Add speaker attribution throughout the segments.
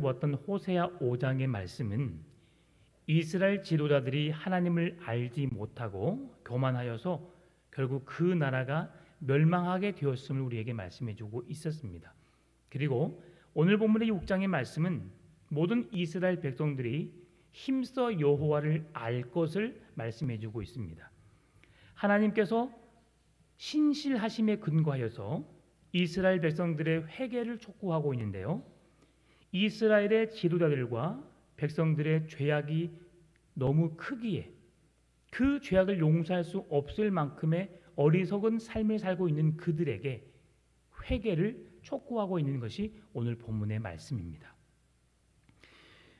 Speaker 1: 보았던 호세아 5장의 말씀은 이스라엘 지도자들이 하나님을 알지 못하고 교만하여서 결국 그 나라가 멸망하게 되었음을 우리에게 말씀해 주고 있었습니다. 그리고 오늘 본문의 6장의 말씀은 모든 이스라엘 백성들이 힘써 여호와를 알 것을 말씀해 주고 있습니다. 하나님께서 신실하심에 근거하여서 이스라엘 백성들의 회개를 촉구하고 있는데요. 이스라엘의 지도자들과 백성들의 죄악이 너무 크기에 그 죄악을 용서할 수 없을 만큼의 어리석은 삶을 살고 있는 그들에게 회개를 촉구하고 있는 것이 오늘 본문의 말씀입니다.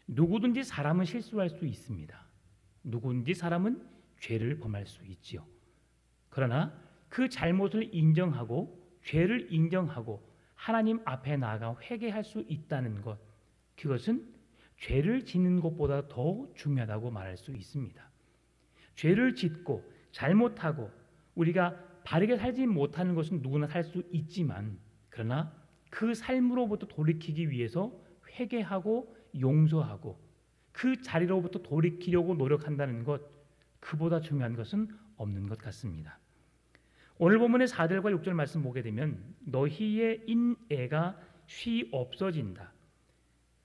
Speaker 1: 누구든지 사람은 실수할 수 있습니다. 누구든지 사람은 죄를 범할 수 있지요. 그러나 그 잘못을 인정하고 죄를 인정하고 하나님 앞에 나아가 회개할 수 있다는 것, 그것은 죄를 짓는 것보다 더 중요하다고 말할 수 있습니다. 죄를 짓고 잘못하고 우리가 바르게 살지 못하는 것은 누구나 살 수 있지만, 그러나 그 삶으로부터 돌이키기 위해서 회개하고 용서하고 그 자리로부터 돌이키려고 노력한다는 것, 그보다 중요한 것은 없는 것 같습니다. 오늘 본문의 4절과 6절 말씀 보게 되면 너희의 인애가 쉬 없어진다.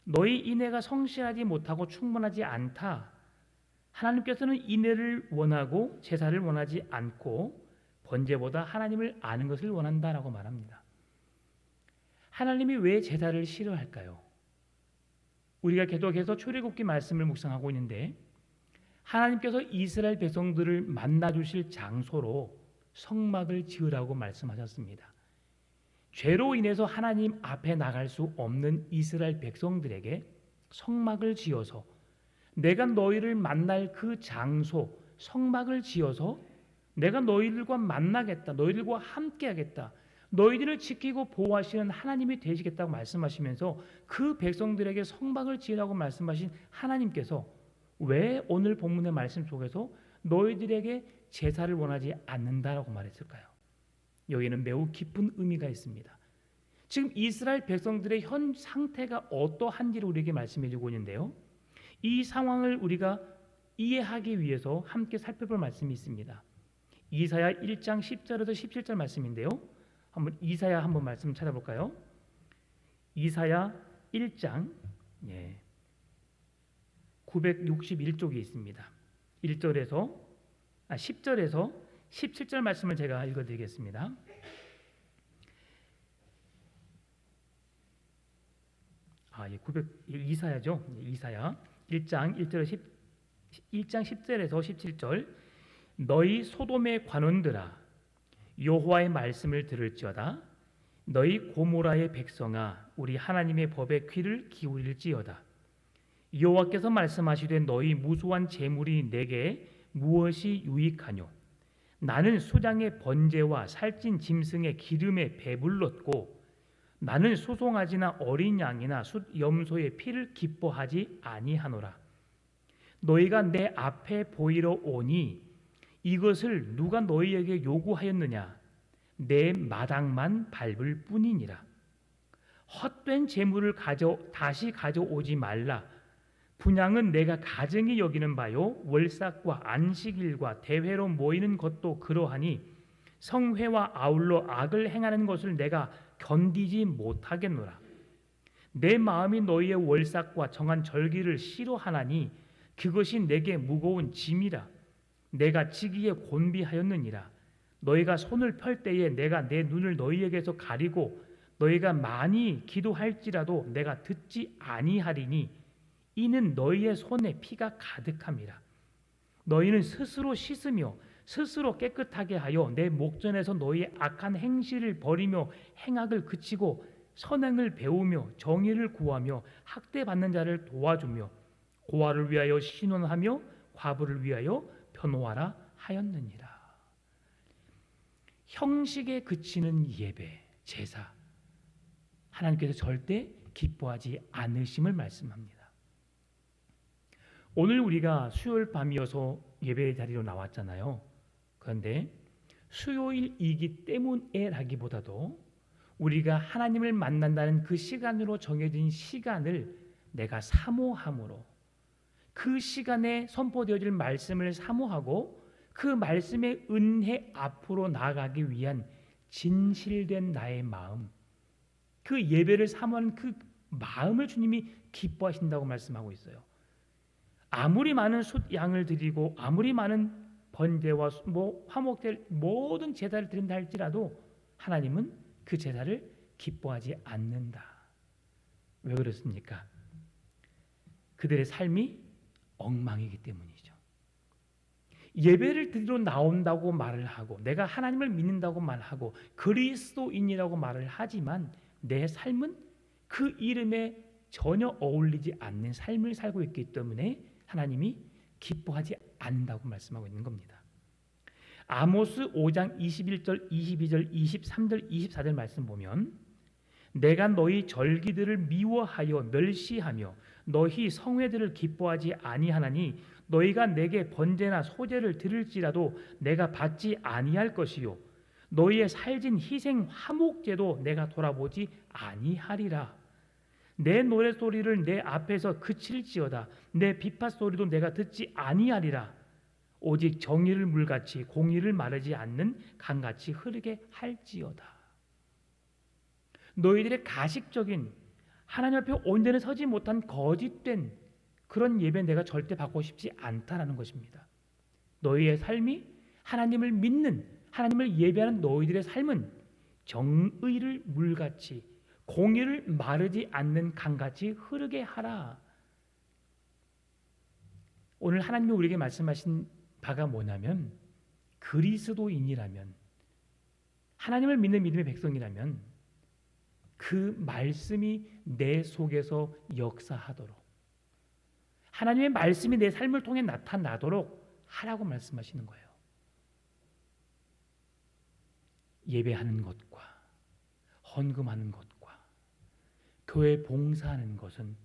Speaker 1: 너희 인애가 성실하지 못하고 충분하지 않다. 하나님께서는 인애를 원하고 제사를 원하지 않고 번제보다 하나님을 아는 것을 원한다라고 말합니다. 하나님이 왜 제사를 싫어할까요? 우리가 계속해서 출애굽기 말씀을 묵상하고 있는데 하나님께서 이스라엘 백성들을 만나 주실 장소로 성막을 지으라고 말씀하셨습니다. 죄로 인해서 하나님 앞에 나갈 수 없는 이스라엘 백성들에게 성막을 지어서 내가 너희를 만날 그 장소 성막을 지어서 내가 너희들과 만나겠다, 너희들과 함께하겠다, 너희들을 지키고 보호하시는 하나님이 되시겠다고 말씀하시면서 그 백성들에게 성막을 지으라고 말씀하신 하나님께서 왜 오늘 본문의 말씀 속에서 너희들에게 제사를 원하지 않는다라고 말했을까요? 여기에는 매우 깊은 의미가 있습니다. 지금 이스라엘 백성들의 현 상태가 어떠한지를 우리에게 말씀해 주고 있는데요. 이 상황을 우리가 이해하기 위해서 함께 살펴볼 말씀이 있습니다. 이사야 1장 10절에서 17절 말씀인데요. 한번 이사야 한번 말씀 찾아볼까요? 이사야 1장 961쪽에 있습니다. 10절에서 17절 말씀을 제가 읽어드리겠습니다. 이사야죠. 이사야 1장 10절에서 17절 너희 소돔의 관원들아 여호와의 말씀을 들을지어다. 너희 고모라의 백성아 우리 하나님의 법에 귀를 기울일지어다. 여호와께서 말씀하시되 너희 무수한 재물이 내게 무엇이 유익하뇨? 나는 수장의 번제와 살찐 짐승의 기름에 배불렀고 나는 소송아지나 어린 양이나 염소의 피를 기뻐하지 아니하노라. 너희가 내 앞에 보이러 오니 이것을 누가 너희에게 요구하였느냐? 내 마당만 밟을 뿐이니라. 헛된 재물을 다시 가져오지 말라. 분향은 내가 가증히 여기는 바요 월삭과 안식일과 대회로 모이는 것도 그러하니 성회와 아울러 악을 행하는 것을 내가 견디지 못하겠노라. 내 마음이 너희의 월삭과 정한 절기를 싫어하나니 그것이 내게 무거운 짐이라. 내가 지기에 곤비하였느니라. 너희가 손을 펼 때에 내가 내 눈을 너희에게서 가리고 너희가 많이 기도할지라도 내가 듣지 아니하리니 이는 너희의 손에 피가 가득함이라. 너희는 스스로 씻으며 스스로 깨끗하게 하여 내 목전에서 너희의 악한 행실을 버리며 행악을 그치고 선행을 배우며 정의를 구하며 학대받는 자를 도와주며 고아를 위하여 신원하며 과부를 위하여 변호하라 하였느니라. 형식에 그치는 예배, 제사, 하나님께서 절대 기뻐하지 않으심을 말씀합니다. 오늘 우리가 수요일 밤이어서 예배 자리로 나왔잖아요. 그런데 수요일이기 때문에라기보다도 우리가 하나님을 만난다는 그 시간으로 정해진 시간을 내가 사모함으로 그 시간에 선포되어질 말씀을 사모하고 그 말씀의 은혜 앞으로 나아가기 위한 진실된 나의 마음, 그 예배를 사모하는 그 마음을 주님이 기뻐하신다고 말씀하고 있어요. 아무리 많은 숫 양을 드리고 아무리 많은 번제와 화목될 모든 제사를 드린다 할지라도 하나님은 그 제사를 기뻐하지 않는다. 왜 그렇습니까? 그들의 삶이 엉망이기 때문이죠. 예배를 드리러 나온다고 말을 하고 내가 하나님을 믿는다고 말하고 그리스도인이라고 말을 하지만 내 삶은 그 이름에 전혀 어울리지 않는 삶을 살고 있기 때문에 하나님이 기뻐하지 않는다고 말씀하고 있는 겁니다. 아모스 5장 21절, 22절, 23절, 24절 말씀 보면 내가 너희 절기들을 미워하여 멸시하며 너희 성회들을 기뻐하지 아니하나니 너희가 내게 번제나 소제를 드릴지라도 내가 받지 아니할 것이요 너희의 살진 희생 화목제도 내가 돌아보지 아니하리라. 내 노래소리를 내 앞에서 그칠지어다 내 비파소리도 내가 듣지 아니하리라. 오직 정의를 물같이 공의를 마르지 않는 강같이 흐르게 할지어다. 너희들의 가식적인 하나님 앞에 온전히 서지 못한 거짓된 그런 예배 내가 절대 받고 싶지 않다라는 것입니다. 너희의 삶이 하나님을 믿는 하나님을 예배하는 너희들의 삶은 정의를 물같이 공의를 마르지 않는 강같이 흐르게 하라. 오늘 하나님이 우리에게 말씀하신 바가 뭐냐면 그리스도인이라면 하나님을 믿는 믿음의 백성이라면 그 말씀이 내 속에서 역사하도록 하나님의 말씀이 내 삶을 통해 나타나도록 하라고 말씀하시는 거예요. 예배하는 것과 헌금하는 것과 교회 봉사하는 것은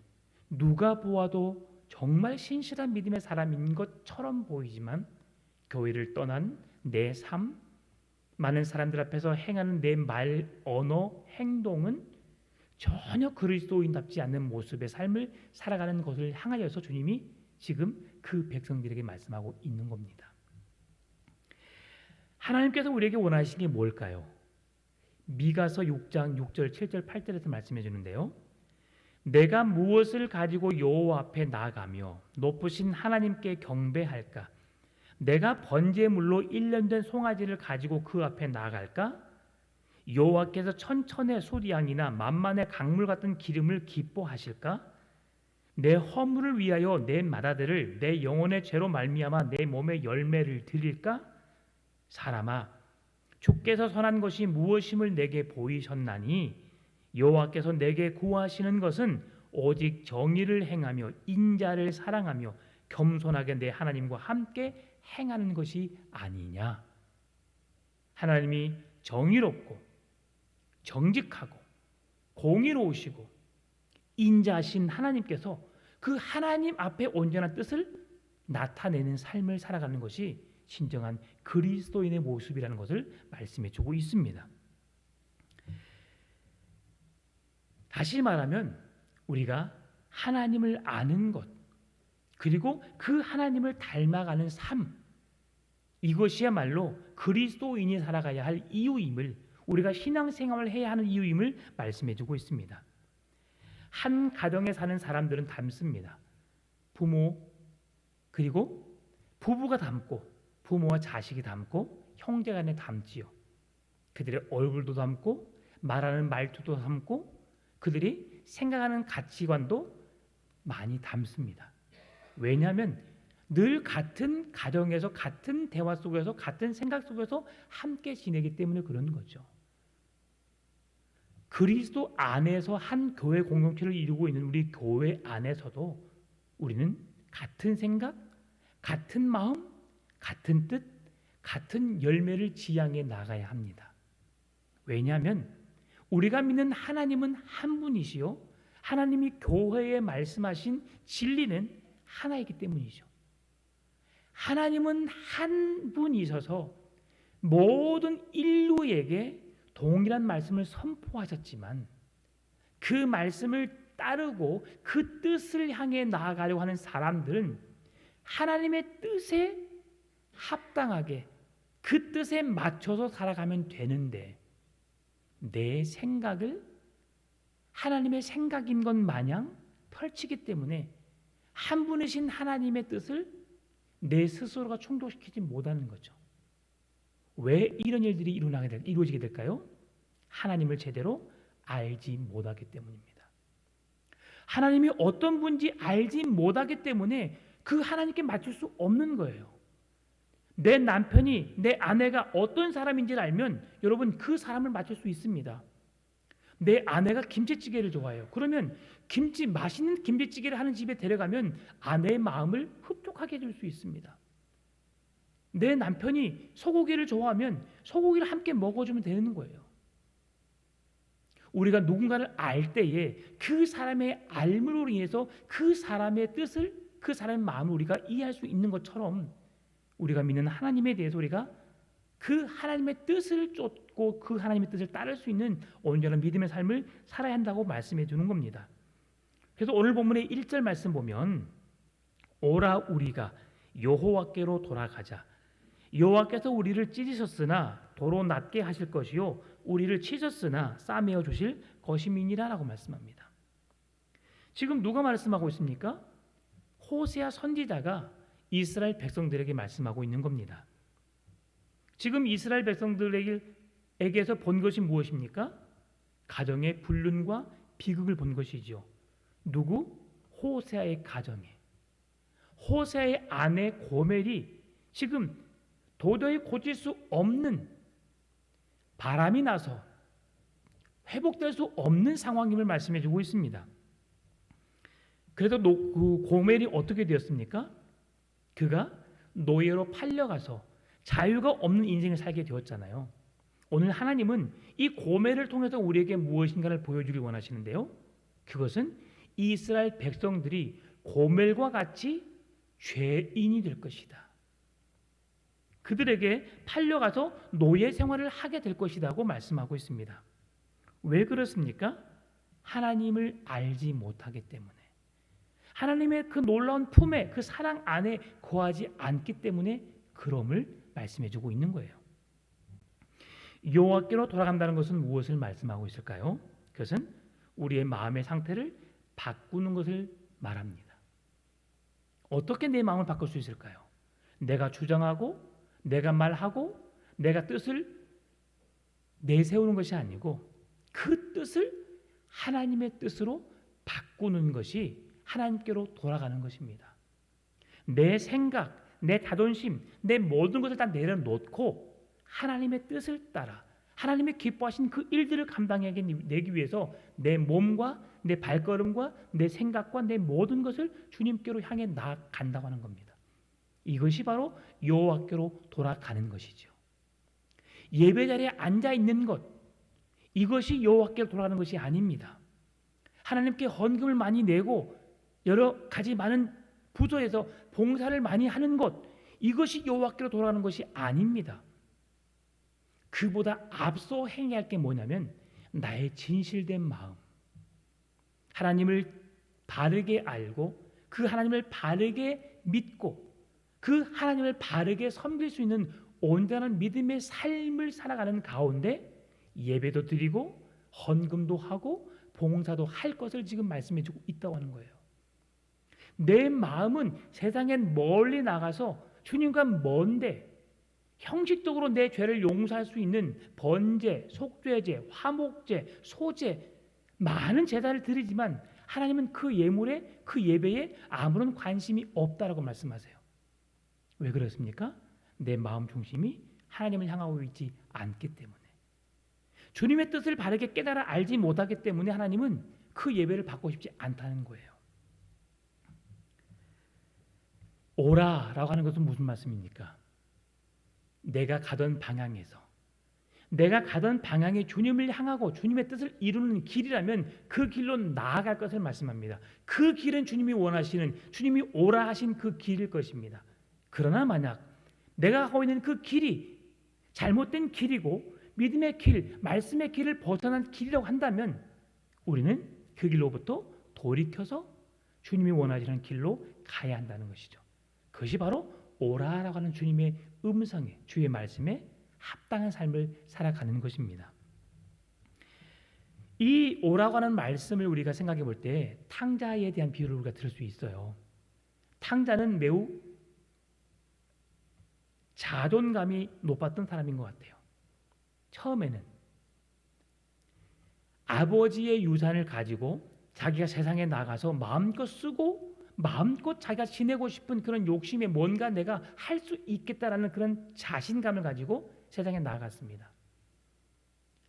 Speaker 1: 누가 보아도 정말 신실한 믿음의 사람인 것처럼 보이지만 교회를 떠난 내 삶, 많은 사람들 앞에서 행하는 내 말, 언어, 행동은 전혀 그리스도인답지 않는 모습의 삶을 살아가는 것을 향하여서 주님이 지금 그 백성들에게 말씀하고 있는 겁니다. 하나님께서 우리에게 원하시는 게 뭘까요? 미가서 6장 6절, 7절, 8절에서 말씀해 주는데요. 내가 무엇을 가지고 여호와 앞에 나아가며 높으신 하나님께 경배할까? 내가 번제물로 1년 된 송아지를 가지고 그 앞에 나아갈까? 여호와께서 천천의 숫양이나 만만의 강물 같은 기름을 기뻐하실까? 내 허물을 위하여 내 맏아들을 내 영혼의 죄로 말미암아 내 몸의 열매를 드릴까? 사람아, 주께서 선한 것이 무엇임을 내게 보이셨나니 여호와께서 내게 구하시는 것은 오직 정의를 행하며 인자를 사랑하며 겸손하게 내 하나님과 함께 행하는 것이 아니냐. 하나님이 정의롭고 정직하고 공의로우시고 인자하신 하나님께서 그 하나님 앞에 온전한 뜻을 나타내는 삶을 살아가는 것이 진정한 그리스도인의 모습이라는 것을 말씀해 주고 있습니다. 다시 말하면 우리가 하나님을 아는 것 그리고 그 하나님을 닮아가는 삶 이것이야말로 그리스도인이 살아가야 할 이유임을 우리가 신앙생활을 해야 하는 이유임을 말씀해 주고 있습니다. 한 가정에 사는 사람들은 닮습니다. 부모 그리고 부부가 닮고 부모와 자식이 닮고 형제간에 닮지요. 그들의 얼굴도 닮고 말하는 말투도 닮고 그들이 생각하는 가치관도 많이 닮습니다. 왜냐하면 늘 같은 가정에서 같은 대화 속에서 같은 생각 속에서 함께 지내기 때문에 그런 거죠. 그리스도 안에서 한 교회 공동체를 이루고 있는 우리 교회 안에서도 우리는 같은 생각, 같은 마음, 같은 뜻, 같은 열매를 지향해 나가야 합니다. 왜냐하면 우리가 믿는 하나님은 한 분이시요 하나님이 교회에 말씀하신 진리는 하나이기 때문이죠. 하나님은 한 분이셔서 모든 인류에게 동일한 말씀을 선포하셨지만 그 말씀을 따르고 그 뜻을 향해 나아가려고 하는 사람들은 하나님의 뜻에 합당하게 그 뜻에 맞춰서 살아가면 되는데, 내 생각을 하나님의 생각인 것 마냥 펼치기 때문에 한 분이신 하나님의 뜻을 내 스스로가 충족시키지 못하는 거죠. 왜 이런 일들이 이루어지게 될까요? 하나님을 제대로 알지 못하기 때문입니다. 하나님이 어떤 분인지 알지 못하기 때문에 그 하나님께 맞출 수 없는 거예요. 내 남편이, 내 아내가 어떤 사람인지를 알면 여러분 그 사람을 맞출 수 있습니다. 내 아내가 김치찌개를 좋아해요. 그러면 맛있는 김치찌개를 하는 집에 데려가면 아내의 마음을 흡족하게 해줄 수 있습니다. 내 남편이 소고기를 좋아하면 소고기를 함께 먹어주면 되는 거예요. 우리가 누군가를 알 때에 그 사람의 알므로 인해서 그 사람의 뜻을, 그 사람의 마음을 우리가 이해할 수 있는 것처럼 우리가 믿는 하나님에 대해서 우리가 그 하나님의 뜻을 쫓고 그 하나님의 뜻을 따를 수 있는 온전한 믿음의 삶을 살아야 한다고 말씀해 주는 겁니다. 그래서 오늘 본문의 1절 말씀 보면 오라 우리가 여호와께로 돌아가자. 여호와께서 우리를 찢으셨으나 도로 낮게 하실 것이요 우리를 치셨으나 싸매어 주실 것임이니라라고 말씀합니다. 지금 누가 말씀하고 있습니까? 호세아 선지자가 이스라엘 백성들에게 말씀하고 있는 겁니다. 지금 이스라엘 백성들에게서 본 것이 무엇입니까? 가정의 불륜과 비극을 본 것이죠. 누구? 호세아의 가정에. 호세아의 아내 고멜이 지금 도저히 고칠 수 없는, 바람이 나서 회복될 수 없는 상황임을 말씀해 주고 있습니다. 그래서 그 고멜이 어떻게 되었습니까? 그가 노예로 팔려가서 자유가 없는 인생을 살게 되었잖아요. 오늘 하나님은 이 고멜을 통해서 우리에게 무엇인가를 보여주길 원하시는데요. 그것은 이스라엘 백성들이 고멜과 같이 죄인이 될 것이다. 그들에게 팔려가서 노예 생활을 하게 될 것이라고 말씀하고 있습니다. 왜 그렇습니까? 하나님을 알지 못하기 때문에, 하나님의 그 놀라운 품에, 그 사랑 안에 거하지 않기 때문에 그럼을 말씀해주고 있는 거예요. 여호와께로 돌아간다는 것은 무엇을 말씀하고 있을까요? 그것은 우리의 마음의 상태를 바꾸는 것을 말합니다. 어떻게 내 마음을 바꿀 수 있을까요? 내가 주장하고 내가 말하고 내가 뜻을 내세우는 것이 아니고 그 뜻을 하나님의 뜻으로 바꾸는 것이 하나님께로 돌아가는 것입니다. 내 생각, 내 자존심, 내 모든 것을 다 내려놓고 하나님의 뜻을 따라 하나님의 기뻐하신 그 일들을 감당해내기 위해서 내 몸과 내 발걸음과 내 생각과 내 모든 것을 주님께로 향해 나아간다고 하는 겁니다. 이것이 바로 여호와께로 돌아가는 것이죠. 예배 자리에 앉아 있는 것, 이것이 여호와께로 돌아가는 것이 아닙니다. 하나님께 헌금을 많이 내고 여러 가지 많은 부서에서 봉사를 많이 하는 것, 이것이 여호와께로 돌아가는 것이 아닙니다. 그보다 앞서 행해야 할 게 뭐냐면 나의 진실된 마음, 하나님을 바르게 알고 그 하나님을 바르게 믿고 그 하나님을 바르게 섬길 수 있는 온전한 믿음의 삶을 살아가는 가운데 예배도 드리고 헌금도 하고 봉사도 할 것을 지금 말씀해 주고 있다고 하는 거예요. 내 마음은 세상엔 멀리 나가서 주님과 먼데 형식적으로 내 죄를 용서할 수 있는 번제, 속죄제, 화목제, 소제, 많은 제사를 드리지만 하나님은 그 예물에, 그 예배에 아무런 관심이 없다라고 말씀하세요. 왜 그렇습니까? 내 마음 중심이 하나님을 향하고 있지 않기 때문에, 주님의 뜻을 바르게 깨달아 알지 못하기 때문에 하나님은 그 예배를 받고 싶지 않다는 거예요. 오라라고 하는 것은 무슨 말씀입니까? 내가 가던 방향에서, 내가 가던 방향에 주님을 향하고 주님의 뜻을 이루는 길이라면 그 길로 나아갈 것을 말씀합니다. 그 길은 주님이 원하시는, 주님이 오라 하신 그 길일 것입니다. 그러나 만약 내가 가고 있는 그 길이 잘못된 길이고 믿음의 길, 말씀의 길을 벗어난 길이라고 한다면 우리는 그 길로부터 돌이켜서 주님이 원하시는 길로 가야 한다는 것이죠. 그것이 바로 오라라고 하는 주님의 음성에, 주의 말씀에 합당한 삶을 살아가는 것입니다. 이 오라고 하는 말씀을 우리가 생각해 볼 때 탕자에 대한 비유를 우리가 들을 수 있어요. 탕자는 매우 자존감이 높았던 사람인 것 같아요. 처음에는 아버지의 유산을 가지고 자기가 세상에 나가서 마음껏 쓰고 마음껏 자기가 지내고 싶은 그런 욕심에 뭔가 내가 할 수 있겠다라는 그런 자신감을 가지고 세상에 나갔습니다.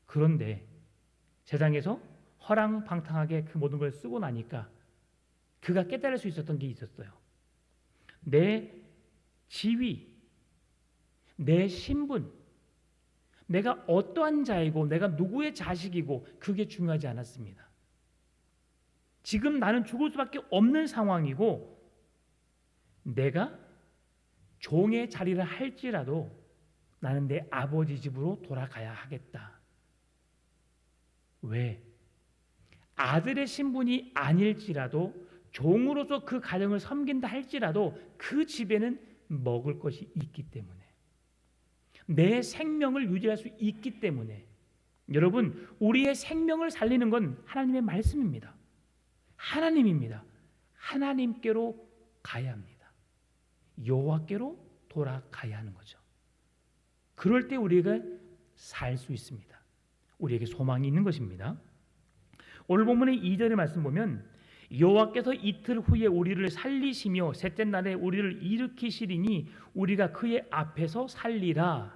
Speaker 1: 그런데 세상에서 허랑방탕하게 그 모든 걸 쓰고 나니까 그가 깨달을 수 있었던 게 있었어요. 내 지위, 내 신분, 내가 어떠한 자이고 내가 누구의 자식이고 그게 중요하지 않았습니다. 지금 나는 죽을 수밖에 없는 상황이고 내가 종의 자리를 할지라도 나는 내 아버지 집으로 돌아가야 하겠다. 왜? 아들의 신분이 아닐지라도 종으로서 그 가정을 섬긴다 할지라도 그 집에는 먹을 것이 있기 때문에 내 생명을 유지할 수 있기 때문에 여러분 우리의 생명을 살리는 건 하나님의 말씀입니다. 하나님입니다. 하나님께로 가야 합니다. 여호와께로 돌아가야 하는 거죠. 그럴 때 우리가 살 수 있습니다. 우리에게 소망이 있는 것입니다. 오늘 본문의 2절의 말씀 보면 여호와께서 이틀 후에 우리를 살리시며 셋째 날에 우리를 일으키시리니 우리가 그의 앞에서 살리라.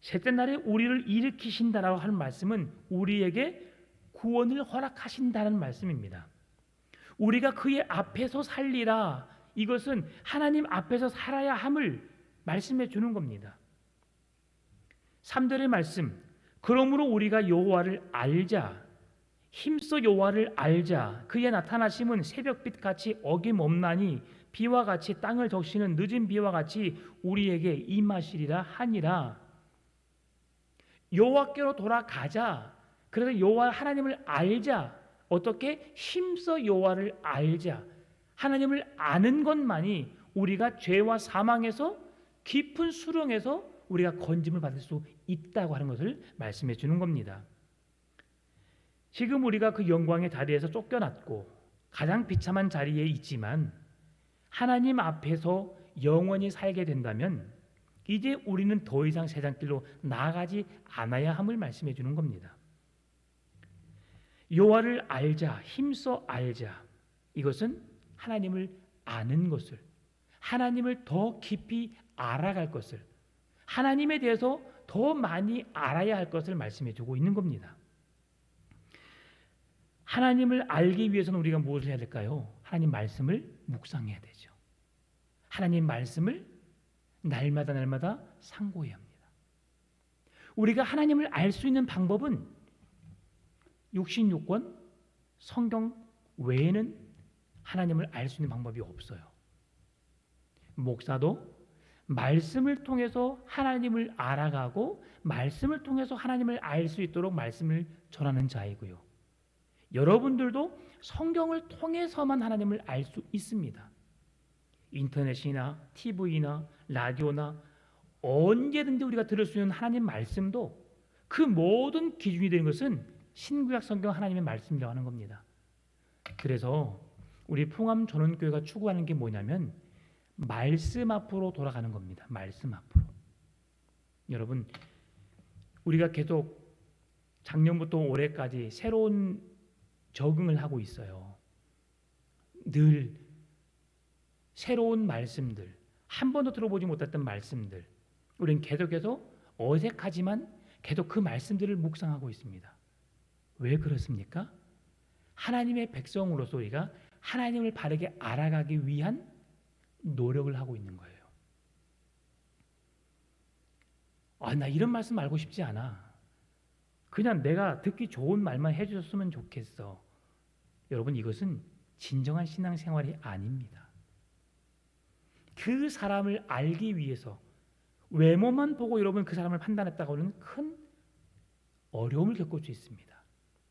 Speaker 1: 셋째 날에 우리를 일으키신다라고 하는 말씀은 우리에게 구원을 허락하신다는 말씀입니다. 우리가 그의 앞에서 살리라. 이것은 하나님 앞에서 살아야 함을 말씀해 주는 겁니다. 3절의 말씀, 그러므로 우리가 여호와를 알자. 힘써 여호와를 알자. 그의 나타나심은 새벽빛 같이 어김없나니 비와 같이 땅을 적시는 늦은 비와 같이 우리에게 임하시리라 하니라. 여호와께로 돌아가자. 그래서 여호와 하나님을 알자. 어떻게? 힘써 여호와를 알자. 하나님을 아는 것만이 우리가 죄와 사망에서 깊은 수렁에서 우리가 건짐을 받을 수 있다고 하는 것을 말씀해 주는 겁니다. 지금 우리가 그 영광의 자리에서 쫓겨났고 가장 비참한 자리에 있지만 하나님 앞에서 영원히 살게 된다면 이제 우리는 더 이상 세상 길로 나아가지 않아야 함을 말씀해 주는 겁니다. 여호와를 알자, 힘써 알자. 이것은 하나님을 아는 것을, 하나님을 더 깊이 알아갈 것을, 하나님에 대해서 더 많이 알아야 할 것을 말씀해 주고 있는 겁니다. 하나님을 알기 위해서는 우리가 무엇을 해야 될까요? 하나님 말씀을 묵상해야 되죠. 하나님 말씀을 날마다 상고해야 합니다. 우리가 하나님을 알 수 있는 방법은 66권 성경 외에는 하나님을 알 수 있는 방법이 없어요. 목사도 말씀을 통해서 하나님을 알아가고 말씀을 통해서 하나님을 알 수 있도록 말씀을 전하는 자이고요. 여러분들도 성경을 통해서만 하나님을 알 수 있습니다. 인터넷이나 TV나 라디오나 언제든지 우리가 들을 수 있는 하나님 말씀도 그 모든 기준이 되는 것은 신구약 성경 하나님의 말씀이라고 하는 겁니다. 그래서 우리 풍암 전원교회가 추구하는 게 뭐냐면 말씀 앞으로 돌아가는 겁니다. 말씀 앞으로. 여러분 우리가 계속 작년부터 올해까지 새로운 적응을 하고 있어요. 늘 새로운 말씀들, 한 번도 들어보지 못했던 말씀들, 우리는 계속해서 어색하지만 계속 그 말씀들을 묵상하고 있습니다. 왜 그렇습니까? 하나님의 백성으로서 우리가 하나님을 바르게 알아가기 위한 노력을 하고 있는 거예요. 나 이런 말씀 알고 싶지 않아. 그냥 내가 듣기 좋은 말만 해주셨으면 좋겠어. 여러분 이것은 진정한 신앙생활이 아닙니다. 그 사람을 알기 위해서 외모만 보고 여러분 그 사람을 판단했다고는 큰 어려움을 겪을 수 있습니다.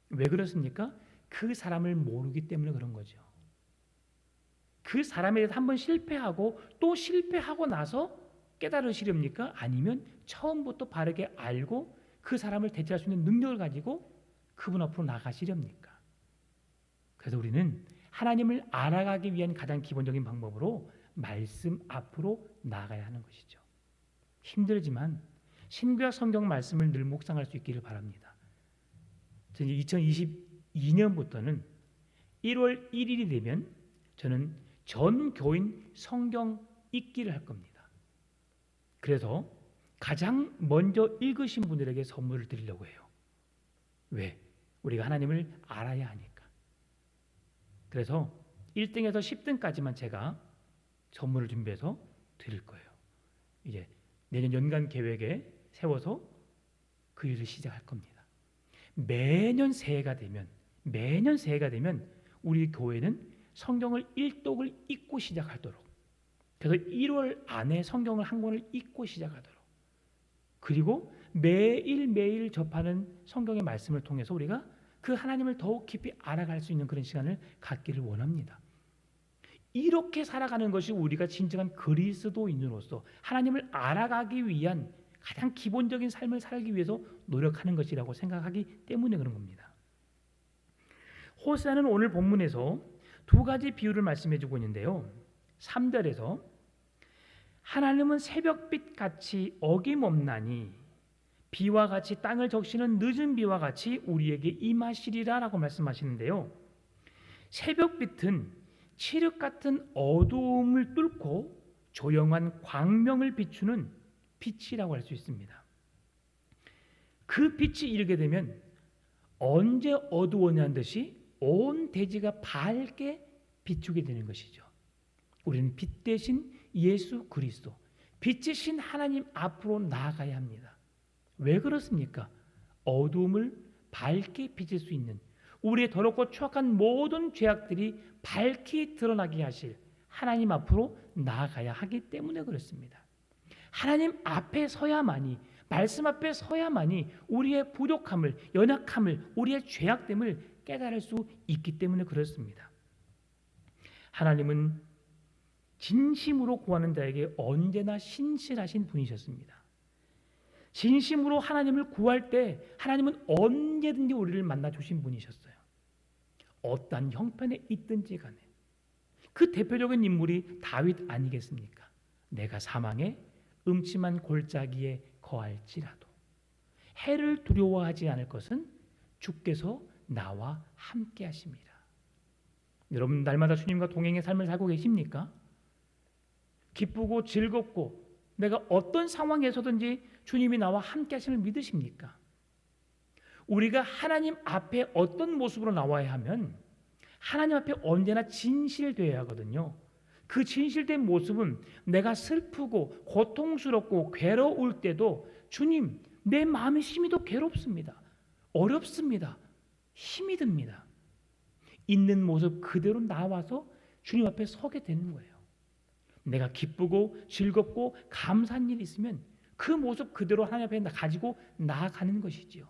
Speaker 1: 왜 그렇습니까? 그 사람을 모르기 때문에 그런 거죠. 그 사람에 대해서 한번 실패하고 또 실패하고 나서 깨달으시렵니까? 아니면 처음부터 바르게 알고 그 사람을 대체할 수 있는 능력을 가지고 그분 앞으로 나가시렵니까? 그래서 우리는 하나님을 알아가기 위한 가장 기본적인 방법으로 말씀 앞으로 나아가야 하는 것이죠. 힘들지만 신구약 성경 말씀을 늘 묵상할 수 있기를 바랍니다. 2022년부터는 1월 1일이 되면 저는 전 교인 성경 읽기를 할 겁니다. 그래서 가장 먼저 읽으신 분들에게 선물을 드리려고 해요. 왜? 우리가 하나님을 알아야 하니까. 그래서 1등에서 10등까지만 제가 선물을 준비해서 드릴 거예요. 이제 내년 연간 계획에 세워서 그 일을 시작할 겁니다. 매년 새해가 되면 우리 교회는 성경을 1독을 읽고 시작하도록, 그래서 1월 안에 성경을 한 권을 읽고 시작하도록, 그리고 매일매일 접하는 성경의 말씀을 통해서 우리가 그 하나님을 더욱 깊이 알아갈 수 있는 그런 시간을 갖기를 원합니다. 이렇게 살아가는 것이 우리가 진정한 그리스도인으로서 하나님을 알아가기 위한 가장 기본적인 삶을 살기 위해서 노력하는 것이라고 생각하기 때문에 그런 겁니다. 호세아는 오늘 본문에서 두 가지 비유를 말씀해 주고 있는데요. 3절에서 하나님은 새벽빛 같이 어김없나니 비와 같이 땅을 적시는 늦은 비와 같이 우리에게 임하시리라 라고 말씀하시는데요. 새벽빛은 칠흑 같은 어두움을 뚫고 조용한 광명을 비추는 빛이라고 할 수 있습니다. 그 빛이 이르게 되면 언제 어두워냐는 듯이 온 대지가 밝게 비추게 되는 것이죠. 우리는 빛 대신 예수 그리스도, 빛이신 하나님 앞으로 나아가야 합니다. 왜 그렇습니까? 어두움을 밝게 비칠 수 있는, 우리의 더럽고 추악한 모든 죄악들이 밝게 드러나게 하실 하나님 앞으로 나아가야 하기 때문에 그렇습니다. 하나님 앞에 서야만이, 말씀 앞에 서야만이 우리의 부족함을, 연약함을, 우리의 죄악됨을 깨달을 수 있기 때문에 그렇습니다. 하나님은 진심으로 구하는 자에게 언제나 신실하신 분이셨습니다. 진심으로 하나님을 구할 때 하나님은 언제든지 우리를 만나 주신 분이셨어요. 어떠한 형편에 있든지 간에. 그 대표적인 인물이 다윗 아니겠습니까? 내가 사망의 음침한 골짜기에 거할지라도 해를 두려워하지 않을 것은 주께서 나와 함께 하십니다. 여러분 날마다 주님과 동행의 삶을 살고 계십니까? 기쁘고 즐겁고 내가 어떤 상황에서든지 주님이 나와 함께 하심을 믿으십니까? 우리가 하나님 앞에 어떤 모습으로 나와야 하면 하나님 앞에 언제나 진실되어야 하거든요. 그 진실된 모습은 내가 슬프고 고통스럽고 괴로울 때도 주님, 내 마음이 심히도 괴롭습니다. 어렵습니다. 힘이 듭니다. 있는 모습 그대로 나와서 주님 앞에 서게 되는 거예요. 내가 기쁘고 즐겁고 감사한 일이 있으면 그 모습 그대로 하나님 앞에 가지고 나아가는 것이지요.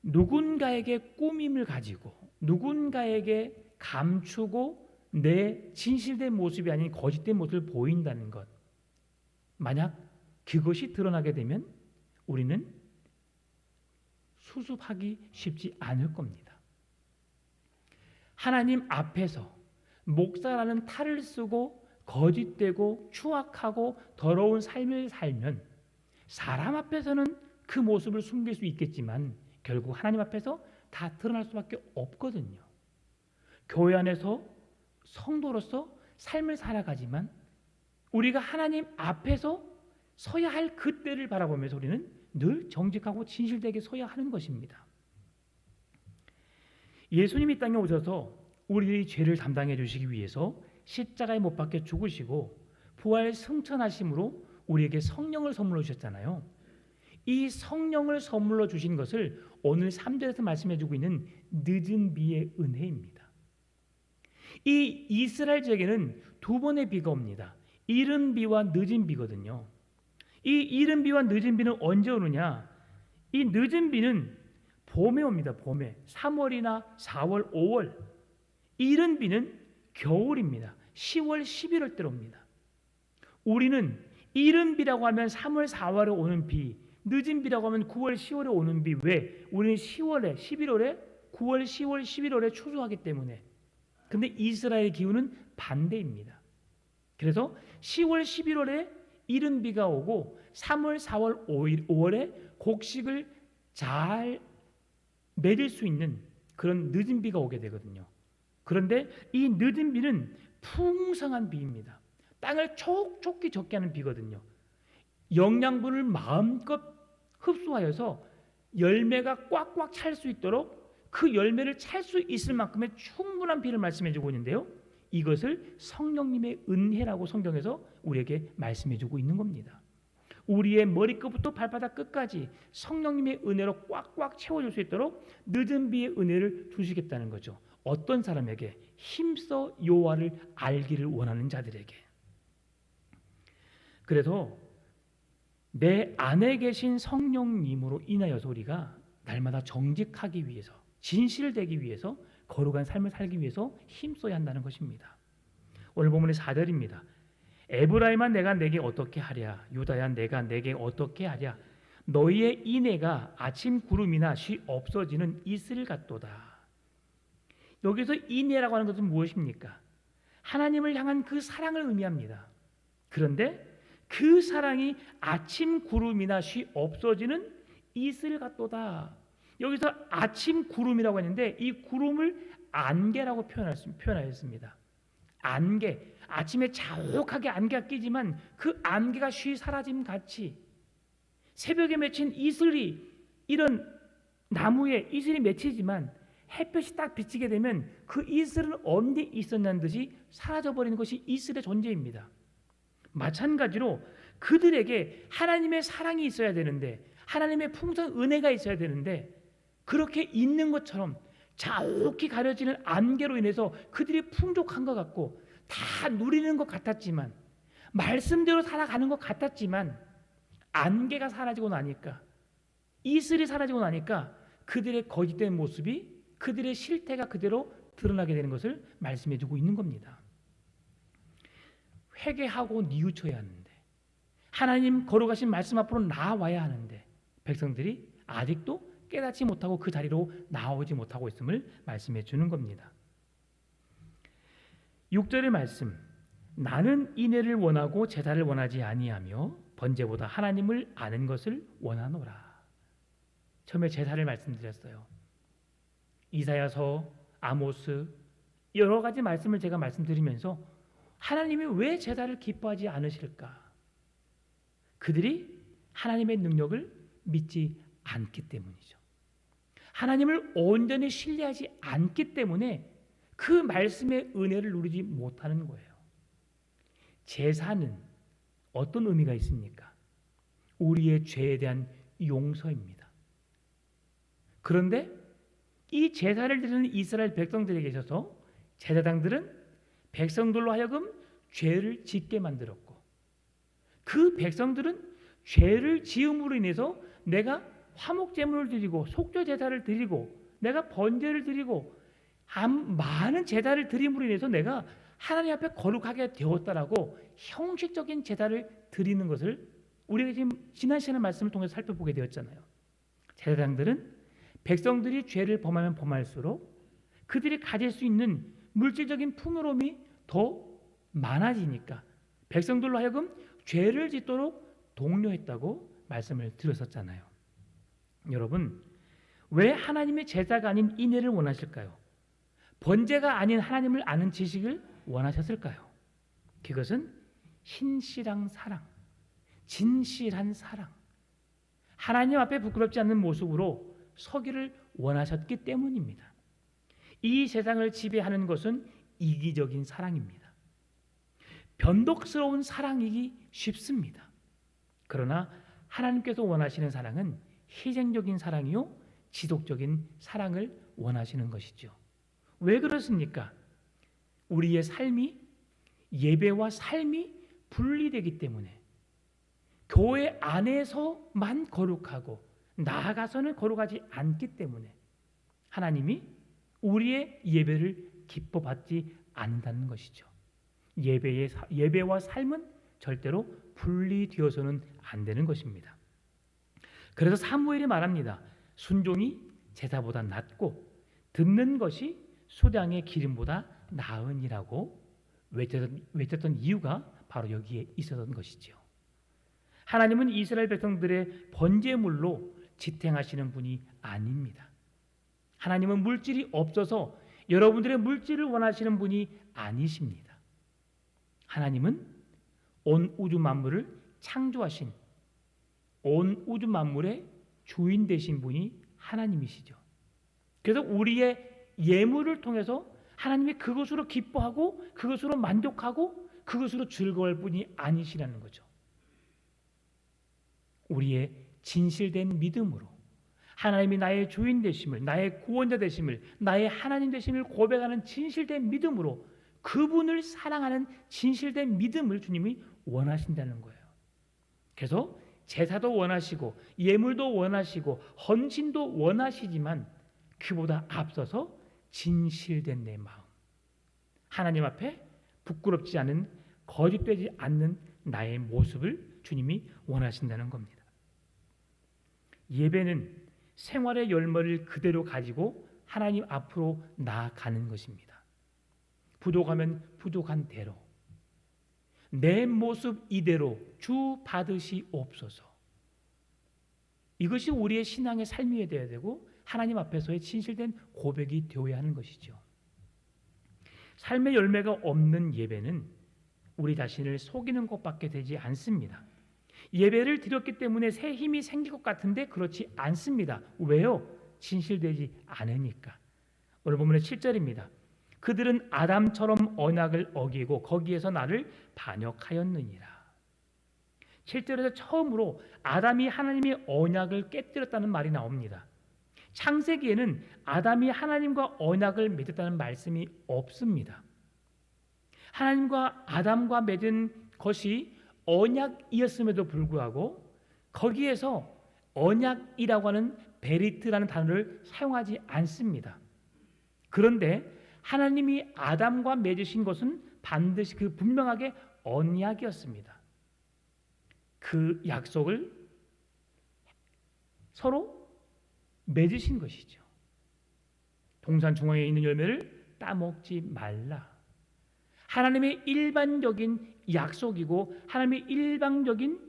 Speaker 1: 누군가에게 꾸밈을 가지고 누군가에게 감추고 내 진실된 모습이 아닌 거짓된 모습을 보인다는 것, 만약 그것이 드러나게 되면 우리는 수습하기 쉽지 않을 겁니다. 하나님 앞에서 목사라는 탈을 쓰고 거짓되고 추악하고 더러운 삶을 살면 사람 앞에서는 그 모습을 숨길 수 있겠지만 결국 하나님 앞에서 다 드러날 수밖에 없거든요. 교회 안에서 성도로서 삶을 살아가지만 우리가 하나님 앞에서 서야 할 그때를 바라보면서 우리는 늘 정직하고 진실되게 서야 하는 것입니다. 예수님이 땅에 오셔서 우리의 죄를 담당해 주시기 위해서 십자가에 못 박혀 죽으시고 부활 승천하심으로 우리에게 성령을 선물로 주셨잖아요. 이 성령을 선물로 주신 것을 오늘 3절에서 말씀해 주고 있는 늦은 비의 은혜입니다. 이 이스라엘 지역에는 두 번의 비가 옵니다. 이른 비와 늦은 비거든요. 이 이른 비와 늦은 비는 언제 오느냐? 이 늦은 비는 봄에 옵니다. 봄에 3월이나 4월, 5월. 이른 비는 겨울입니다. 10월, 11월 때로 옵니다. 우리는 이른 비라고 하면 3월, 4월에 오는 비, 늦은 비라고 하면 9월, 10월에 오는 비. 왜? 우리는 10월에, 11월에, 9월, 10월, 11월에 추수하기 때문에. 근데 이스라엘 기후는 반대입니다. 그래서 10월, 11월에 이른 비가 오고 3월, 4월, 5월에 곡식을 잘 맺을 수 있는 그런 늦은 비가 오게 되거든요. 그런데 이 늦은 비는 풍성한 비입니다. 땅을 촉촉히 젖게 하는 비거든요. 영양분을 마음껏 흡수하여서 열매가 꽉꽉 찰 수 있도록 그 열매를 찰 수 있을 만큼의 충분한 비를 말씀해 주고 있는데요. 이것을 성령님의 은혜라고 성경에서 우리에게 말씀해 주고 있는 겁니다. 우리의 머리끝부터 발바닥 끝까지 성령님의 은혜로 꽉꽉 채워줄 수 있도록 늦은 비의 은혜를 주시겠다는 거죠. 어떤 사람에게? 힘써 여호와를 알기를 원하는 자들에게. 그래서 내 안에 계신 성령님으로 인하여서 우리가 날마다 정직하기 위해서, 진실되기 위해서, 거룩한 삶을 살기 위해서 힘써야 한다는 것입니다. 오늘 본문의 4절입니다. 에브라임아 내가 내게 어떻게 하랴, 유다야 내가 내게 어떻게 하랴, 너희의 인애가 아침 구름이나 쉬 없어지는 이슬 같도다. 여기서 인애라고 하는 것은 무엇입니까? 하나님을 향한 그 사랑을 의미합니다. 그런데 그 사랑이 아침 구름이나 쉬 없어지는 이슬 같도다. 여기서 아침 구름이라고 했는데 이 구름을 안개라고 표현하였습니다. 안개, 아침에 자욱하게 안개가 끼지만 그 안개가 쉬 사라짐 같이 새벽에 맺힌 이슬이, 이런 나무에 이슬이 맺히지만 햇볕이 딱 비치게 되면 그 이슬은 언제 있었냐는 듯이 사라져버리는 것이 이슬의 존재입니다. 마찬가지로 그들에게 하나님의 사랑이 있어야 되는데, 하나님의 풍성한 은혜가 있어야 되는데, 그렇게 있는 것처럼 자욱히 가려지는 안개로 인해서 그들이 풍족한 것 같고 다 누리는 것 같았지만, 말씀대로 살아가는 것 같았지만, 안개가 사라지고 나니까, 이슬이 사라지고 나니까 그들의 거짓된 모습이, 그들의 실태가 그대로 드러나게 되는 것을 말씀해 주고 있는 겁니다. 회개하고 뉘우쳐야 하는데, 하나님 거룩하신 말씀 앞으로 나와야 하는데 백성들이 아직도 깨닫지 못하고 그 자리로 나오지 못하고 있음을 말씀해 주는 겁니다. 6절의 말씀, 나는 인애를 원하고 제사를 원하지 아니하며 번제보다 하나님을 아는 것을 원하노라. 처음에 제사를 말씀드렸어요. 이사야서, 아모스, 여러 가지 말씀을 제가 말씀드리면서 하나님이 왜 제사를 기뻐하지 않으실까? 그들이 하나님의 능력을 믿지 않기 때문이죠. 하나님을 온전히 신뢰하지 않기 때문에 그 말씀의 은혜를 누리지 못하는 거예요. 제사는 어떤 의미가 있습니까? 우리의 죄에 대한 용서입니다. 그런데 이 제사를 드리는 이스라엘 백성들에게 있어서 제사장들은 백성들로 하여금 죄를 짓게 만들었고, 그 백성들은 죄를 지음으로 인해서 내가 화목제물을 드리고 속죄 제사를 드리고 내가 번제를 드리고 많은 제사를 드림으로 인해서 내가 하나님 앞에 거룩하게 되었다라고 형식적인 제사를 드리는 것을 우리가 지금 지난 시간의 말씀을 통해서 살펴보게 되었잖아요. 제사장들은 백성들이 죄를 범하면 범할수록 그들이 가질 수 있는 물질적인 풍요로움이 더 많아지니까 백성들로 하여금 죄를 짓도록 독려했다고 말씀을 드렸었잖아요. 여러분, 왜 하나님의 제사가 아닌 인애를 원하실까요? 번제가 아닌 하나님을 아는 지식을 원하셨을까요? 그것은 신실한 사랑, 진실한 사랑, 하나님 앞에 부끄럽지 않는 모습으로 서기를 원하셨기 때문입니다. 이 세상을 지배하는 것은 이기적인 사랑입니다. 변덕스러운 사랑이기 쉽습니다. 그러나 하나님께서 원하시는 사랑은 희생적인 사랑이요 지속적인 사랑을 원하시는 것이죠. 왜 그렇습니까? 우리의 삶이, 예배와 삶이 분리되기 때문에 교회 안에서만 거룩하고 나아가서는 거룩하지 않기 때문에 하나님이 우리의 예배를 기뻐 받지 않는다는 것이죠. 예배와 삶은 절대로 분리되어서는 안 되는 것입니다. 그래서 사무엘이 말합니다. 순종이 제사보다 낫고 듣는 것이 소량의 기름보다 나으니라고 외쳤던 이유가 바로 여기에 있었던 것이죠. 하나님은 이스라엘 백성들의 번제물로 지탱하시는 분이 아닙니다. 하나님은 물질이 없어서 여러분들의 물질을 원하시는 분이 아니십니다. 하나님은 온 우주 만물을 창조하신 온 우주 만물의 주인 되신 분이 하나님이시죠. 그래서 우리의 예물을 통해서 하나님이 그것으로 기뻐하고 그것으로 만족하고 그것으로 즐거울 분이 아니시라는 거죠. 우리의 진실된 믿음으로 하나님이 나의 주인 되심을, 나의 구원자 되심을, 나의 하나님 되심을 고백하는 진실된 믿음으로 그분을 사랑하는 진실된 믿음을 주님이 원하신다는 거예요. 그래서 제사도 원하시고 예물도 원하시고 헌신도 원하시지만 그보다 앞서서 진실된 내 마음, 하나님 앞에 부끄럽지 않은, 거짓되지 않는 나의 모습을 주님이 원하신다는 겁니다. 예배는 생활의 열매를 그대로 가지고 하나님 앞으로 나아가는 것입니다. 부족하면 부족한 대로 내 모습 이대로 주 받으시옵소서. 이것이 우리의 신앙의 삶이 되어야 되고 하나님 앞에서의 진실된 고백이 되어야 하는 것이죠. 삶의 열매가 없는 예배는 우리 자신을 속이는 것밖에 되지 않습니다. 예배를 드렸기 때문에 새 힘이 생길 것 같은데 그렇지 않습니다. 왜요? 진실되지 않으니까. 오늘 본문의 7절입니다. 그들은 아담처럼 언약을 어기고 거기에서 나를 반역하였느니라. 7절에서 처음으로 아담이 하나님의 언약을 깨뜨렸다는 말이 나옵니다. 창세기에는 아담이 하나님과 언약을 맺었다는 말씀이 없습니다. 하나님과 아담과 맺은 것이 언약이었음에도 불구하고 거기에서 언약이라고 하는 베리트라는 단어를 사용하지 않습니다. 그런데 하나님이 아담과 맺으신 것은 반드시 그 분명하게 언약이었습니다. 그 약속을 서로 맺으신 것이죠. 동산 중앙에 있는 열매를 따먹지 말라. 하나님의 일반적인 약속이고 하나님의 일방적인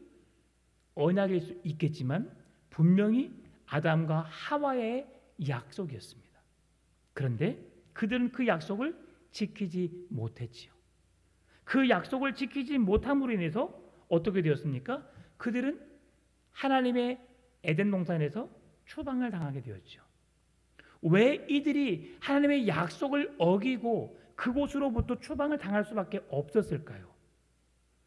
Speaker 1: 언약일 수 있겠지만 분명히 아담과 하와의 약속이었습니다. 그런데 그들은 그 약속을 지키지 못했지요. 그 약속을 지키지 못함으로 인해서 어떻게 되었습니까? 그들은 하나님의 에덴 동산에서 추방을 당하게 되었죠. 왜 이들이 하나님의 약속을 어기고 그곳으로부터 추방을 당할 수밖에 없었을까요?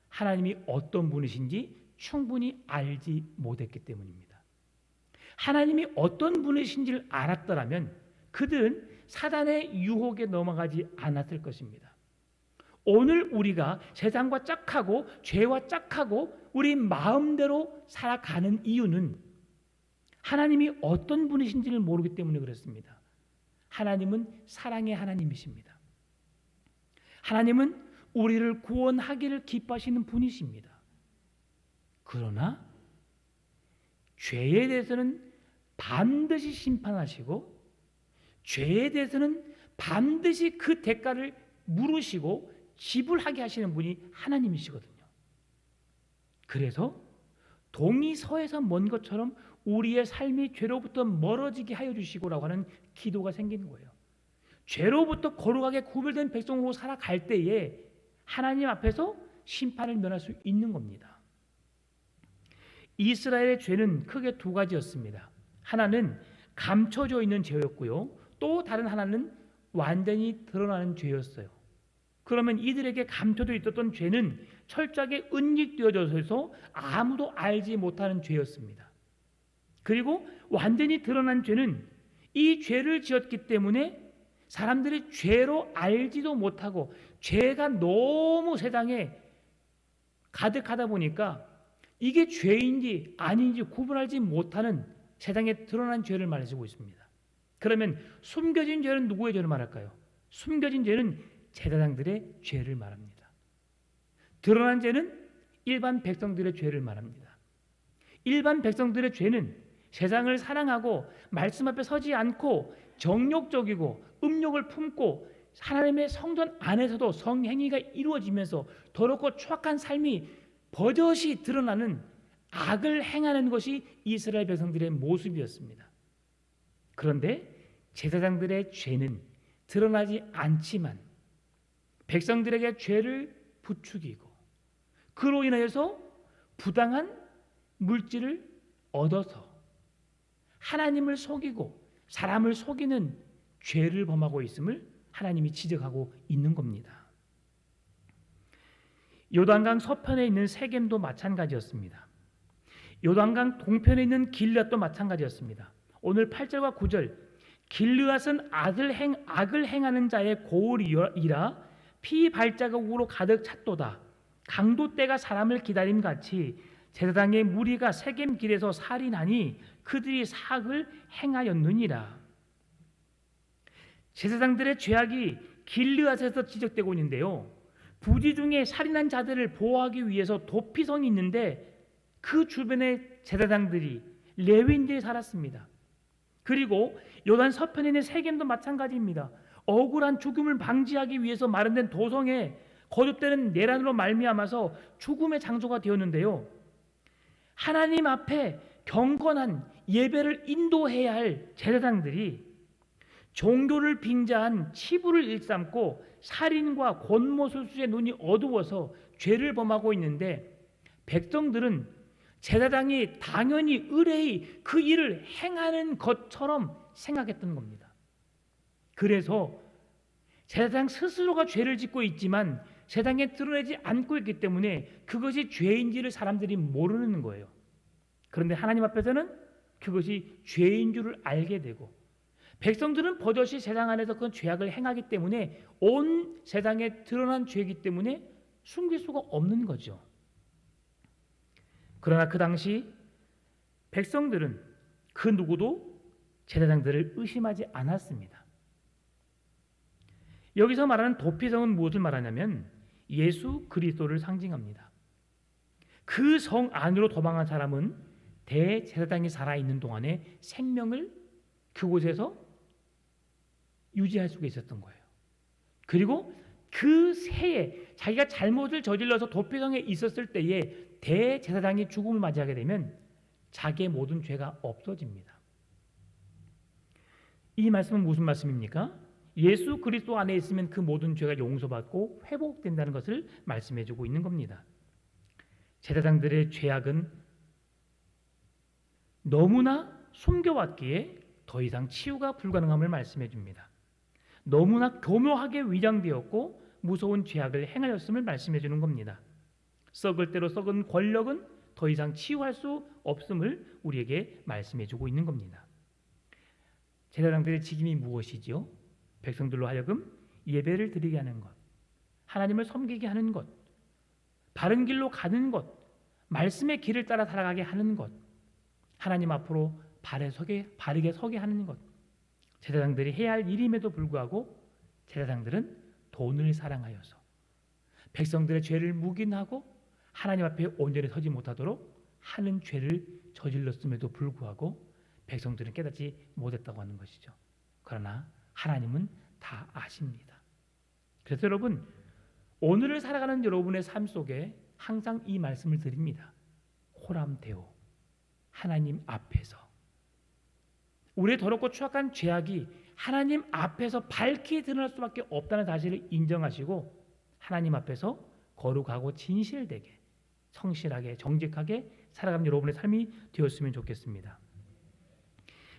Speaker 1: 하나님이 어떤 분이신지 충분히 알지 못했기 때문입니다. 하나님이 어떤 분이신지를 알았더라면 그들은 사단의 유혹에 넘어가지 않았을 것입니다. 오늘 우리가 세상과 짝하고 죄와 짝하고 우리 마음대로 살아가는 이유는 하나님이 어떤 분이신지를 모르기 때문에 그렇습니다. 하나님은 사랑의 하나님이십니다. 하나님은 우리를 구원하기를 기뻐하시는 분이십니다. 그러나 죄에 대해서는 반드시 심판하시고 죄에 대해서는 반드시 그 대가를 물으시고 지불하게 하시는 분이 하나님이시거든요. 그래서 동이 서에서 먼 것처럼 우리의 삶이 죄로부터 멀어지게 하여 주시고라고 하는 기도가 생기는 거예요. 죄로부터 거룩하게 구별된 백성으로 살아갈 때에 하나님 앞에서 심판을 면할 수 있는 겁니다. 이스라엘의 죄는 크게 두 가지였습니다. 하나는 감춰져 있는 죄였고요. 또 다른 하나는 완전히 드러나는 죄였어요. 그러면 이들에게 감춰져 있었던 죄는 철저하게 은닉되어져서 아무도 알지 못하는 죄였습니다. 그리고 완전히 드러난 죄는 이 죄를 지었기 때문에 사람들이 죄로 알지도 못하고 죄가 너무 세상에 가득하다 보니까 이게 죄인지 아닌지 구분하지 못하는 세상에 드러난 죄를 말해주고 있습니다. 그러면 숨겨진 죄는 누구의 죄를 말할까요? 숨겨진 죄는 제사장들의 죄를 말합니다. 드러난 죄는 일반 백성들의 죄를 말합니다. 일반 백성들의 죄는 세상을 사랑하고 말씀 앞에 서지 않고 정욕적이고 음욕을 품고 하나님의 성전 안에서도 성행위가 이루어지면서 더럽고 추악한 삶이 버젓이 드러나는 악을 행하는 것이 이스라엘 백성들의 모습이었습니다. 그런데 제사장들의 죄는 드러나지 않지만 백성들에게 죄를 부추기고 그로 인하여서 부당한 물질을 얻어서 하나님을 속이고 사람을 속이는 죄를 범하고 있음을 하나님이 지적하고 있는 겁니다. 요단강 서편에 있는 세겜도 마찬가지였습니다. 요단강 동편에 있는 길앗도 마찬가지였습니다. 오늘 8절과 9절 길르앗은 악을 행하는 자의 고울이라 피 발자국으로 가득 찼도다. 강도 때가 사람을 기다림같이 제사장의 무리가 세겜 길에서 살인하니 그들이 사악을 행하였느니라. 제사장들의 죄악이 길르앗에서 지적되고 있는데요. 부지 중에 살인한 자들을 보호하기 위해서 도피성이 있는데 그 주변에 제사장들이 레위인들이 살았습니다. 그리고 요단 서편에 있는 세겜도 마찬가지입니다. 억울한 죽음을 방지하기 위해서 마련된 도성에 거듭되는 내란으로 말미암아서 죽음의 장소가 되었는데요. 하나님 앞에 경건한 예배를 인도해야 할 제사장들이 종교를 빙자한 치부를 일삼고 살인과 권모술수의 눈이 어두워서 죄를 범하고 있는데 백성들은 제사장이 당연히 의뢰히 그 일을 행하는 것처럼 생각했던 겁니다. 그래서 제사장 스스로가 죄를 짓고 있지만 세상에 드러내지 않고 있기 때문에 그것이 죄인지를 사람들이 모르는 거예요. 그런데 하나님 앞에서는 그것이 죄인 줄을 알게 되고 백성들은 버젓이 세상 안에서 그런 죄악을 행하기 때문에 온 세상에 드러난 죄이기 때문에 숨길 수가 없는 거죠. 그러나 그 당시 백성들은 그 누구도 제사장들을 의심하지 않았습니다. 여기서 말하는 도피성은 무엇을 말하냐면 예수 그리스도를 상징합니다. 그 성 안으로 도망한 사람은 대제사장이 살아있는 동안에 생명을 그곳에서 유지할 수가 있었던 거예요. 그리고 그 새에 자기가 잘못을 저질러서 도피성에 있었을 때에 대제사장이 죽음을 맞이하게 되면 자기의 모든 죄가 없어집니다. 이 말씀은 무슨 말씀입니까? 예수 그리스도 안에 있으면 그 모든 죄가 용서받고 회복된다는 것을 말씀해주고 있는 겁니다. 제사장들의 죄악은 너무나 숨겨왔기에 더 이상 치유가 불가능함을 말씀해줍니다. 너무나 교묘하게 위장되었고 무서운 죄악을 행하였음을 말씀해주는 겁니다. 썩을 대로 썩은 권력은 더 이상 치유할 수 없음을 우리에게 말씀해주고 있는 겁니다. 제사장들의 직임이 무엇이지요? 백성들로 하여금 예배를 드리게 하는 것, 하나님을 섬기게 하는 것, 바른 길로 가는 것, 말씀의 길을 따라 살아가게 하는 것, 하나님 앞으로 바르게 서게 하는 것. 제사장들이 해야 할 일임에도 불구하고 제사장들은 돈을 사랑하여서 백성들의 죄를 묵인하고 하나님 앞에 온전히 서지 못하도록 하는 죄를 저질렀음에도 불구하고 백성들은 깨닫지 못했다고 하는 것이죠. 그러나 하나님은 다 아십니다. 그래서 여러분, 오늘을 살아가는 여러분의 삶 속에 항상 이 말씀을 드립니다. 호람되오, 하나님 앞에서 우리의 더럽고 추악한 죄악이 하나님 앞에서 밝히 드러날 수밖에 없다는 사실을 인정하시고 하나님 앞에서 거룩하고 진실되게 성실하게 정직하게 살아가는 여러분의 삶이 되었으면 좋겠습니다.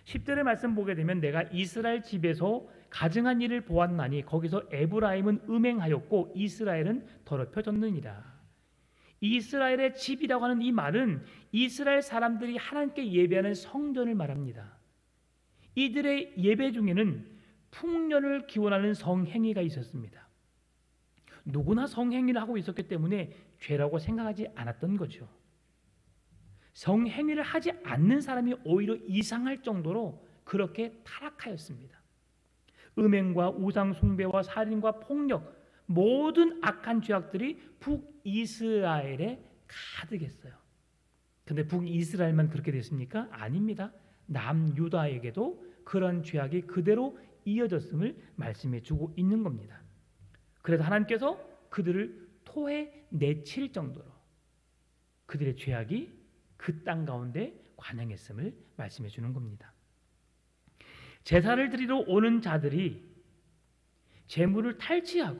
Speaker 1: 10절의 말씀 보게 되면 내가 이스라엘 집에서 가증한 일을 보았나니 거기서 에브라임은 음행하였고 이스라엘은 더럽혀졌느니라. 이스라엘의 집이라고 하는 이 말은 이스라엘 사람들이 하나님께 예배하는 성전을 말합니다. 이들의 예배 중에는 풍년을 기원하는 성행위가 있었습니다. 누구나 성행위를 하고 있었기 때문에 죄라고 생각하지 않았던 거죠. 성행위를 하지 않는 사람이 오히려 이상할 정도로 그렇게 타락하였습니다. 음행과 우상 숭배와 살인과 폭력, 모든 악한 죄악들이 북이스라엘에 가득했어요. 근데 북이스라엘만 그렇게 됐습니까? 아닙니다. 남유다에게도 그런 죄악이 그대로 이어졌음을 말씀해 주고 있는 겁니다. 그래서 하나님께서 그들을 토해 내칠 정도로 그들의 죄악이 그 땅 가운데 관영했음을 말씀해 주는 겁니다. 제사를 드리러 오는 자들이 제물을 탈취하고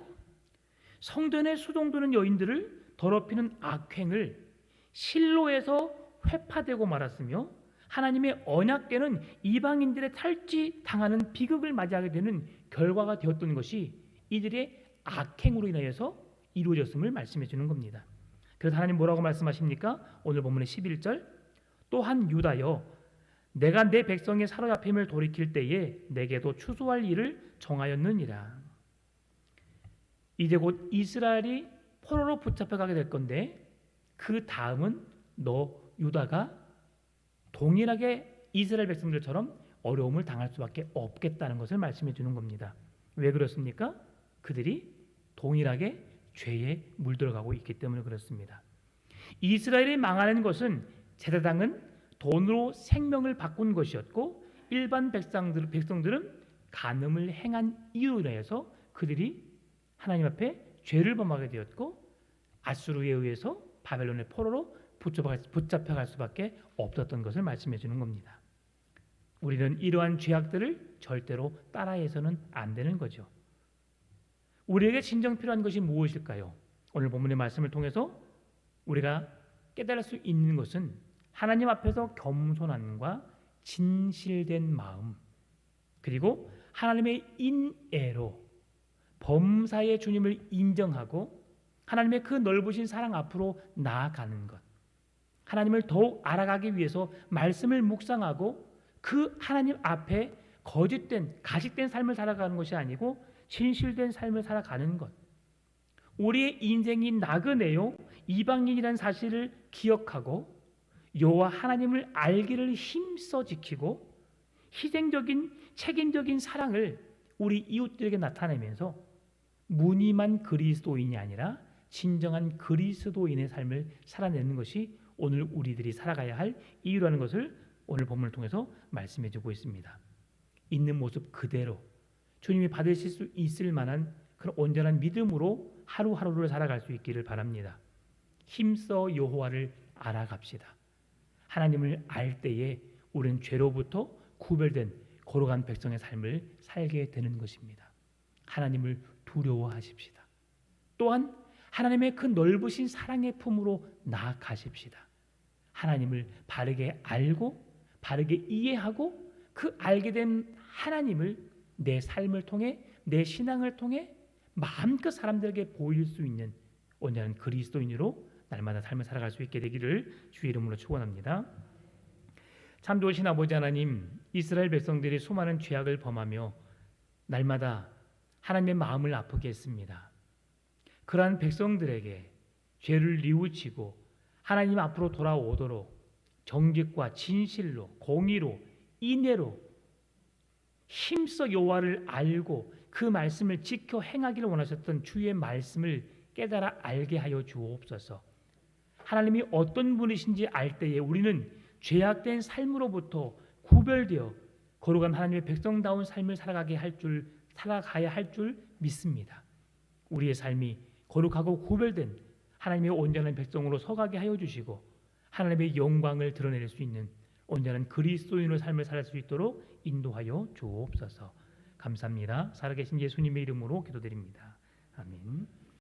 Speaker 1: 성전에 수종드는 여인들을 더럽히는 악행을 실로에서 회파되고 말았으며 하나님의 언약궤는 이방인들의 탈취당하는 비극을 맞이하게 되는 결과가 되었던 것이 이들의 악행으로 인하여서 이루어졌음을 말씀해 주는 겁니다. 그래서 하나님 뭐라고 말씀하십니까? 오늘 본문의 11절, 또한 유다여 내가 내 백성의 사로잡힘을 돌이킬 때에 내게도 추수할 일을 정하였느니라. 이제 곧 이스라엘이 포로로 붙잡혀가게 될 건데 그 다음은 너 유다가 동일하게 이스라엘 백성들처럼 어려움을 당할 수밖에 없겠다는 것을 말씀해 주는 겁니다. 왜 그렇습니까? 그들이 동일하게 죄에 물들어가고 있기 때문에 그렇습니다. 이스라엘이 망하는 것은 제사장은 돈으로 생명을 바꾼 것이었고 일반 백성들은 간음을 행한 이유로 인해서 그들이 하나님 앞에 죄를 범하게 되었고 아수르에 의해서 바벨론의 포로로 붙잡혀갈 수밖에 없었던 것을 말씀해 주는 겁니다. 우리는 이러한 죄악들을 절대로 따라해서는 안 되는 거죠. 우리에게 진정 필요한 것이 무엇일까요? 오늘 본문의 말씀을 통해서 우리가 깨달을 수 있는 것은 하나님 앞에서 겸손함과 진실된 마음, 그리고 하나님의 인애로 범사의 주님을 인정하고 하나님의 그 넓으신 사랑 앞으로 나아가는 것, 하나님을 더욱 알아가기 위해서 말씀을 묵상하고 그 하나님 앞에 거짓된 가식된 삶을 살아가는 것이 아니고 진실된 삶을 살아가는 것, 우리의 인생이 나그네요 이방인이라는 사실을 기억하고 여호와 하나님을 알기를 힘써 지키고 희생적인 책임적인 사랑을 우리 이웃들에게 나타내면서 무늬만 그리스도인이 아니라 진정한 그리스도인의 삶을 살아내는 것이 오늘 우리들이 살아가야 할 이유라는 것을 오늘 본문을 통해서 말씀해 주고 있습니다. 있는 모습 그대로 주님이 받으실 수 있을 만한 그런 온전한 믿음으로 하루하루를 살아갈 수 있기를 바랍니다. 힘써 여호와를 알아갑시다. 하나님을 알 때에 우리는 죄로부터 구별된 거룩한 백성의 삶을 살게 되는 것입니다. 하나님을 두려워하십시다. 또한 하나님의 그 넓으신 사랑의 품으로 나아가십시다. 하나님을 바르게 알고 바르게 이해하고 그 알게 된 하나님을 내 삶을 통해 내 신앙을 통해 마음껏 사람들에게 보일 수 있는 온전한 그리스도인으로 날마다 삶을 살아갈 수 있게 되기를 주의 이름으로 축원합니다. 참 좋으신 아버지 하나님, 이스라엘 백성들이 수많은 죄악을 범하며 날마다 하나님의 마음을 아프게 했습니다. 그러한 백성들에게 죄를 뉘우치고 하나님 앞으로 돌아오도록 정직과 진실로 공의로 인애로 힘써 여호와를 알고 그 말씀을 지켜 행하기를 원하셨던 주의 말씀을 깨달아 알게 하여 주옵소서. 하나님이 어떤 분이신지 알 때에 우리는 죄악된 삶으로부터 구별되어 거룩한 하나님의 백성다운 삶을 살아가야 할 줄 믿습니다. 우리의 삶이 거룩하고 구별된 하나님의 온전한 백성으로 서가게 하여 주시고 하나님의 영광을 드러낼 수 있는 온전한 그리스도인의 삶을 살 수 있도록 인도하여 주옵소서. 감사합니다. 살아계신 예수님의 이름으로 기도드립니다. 아멘.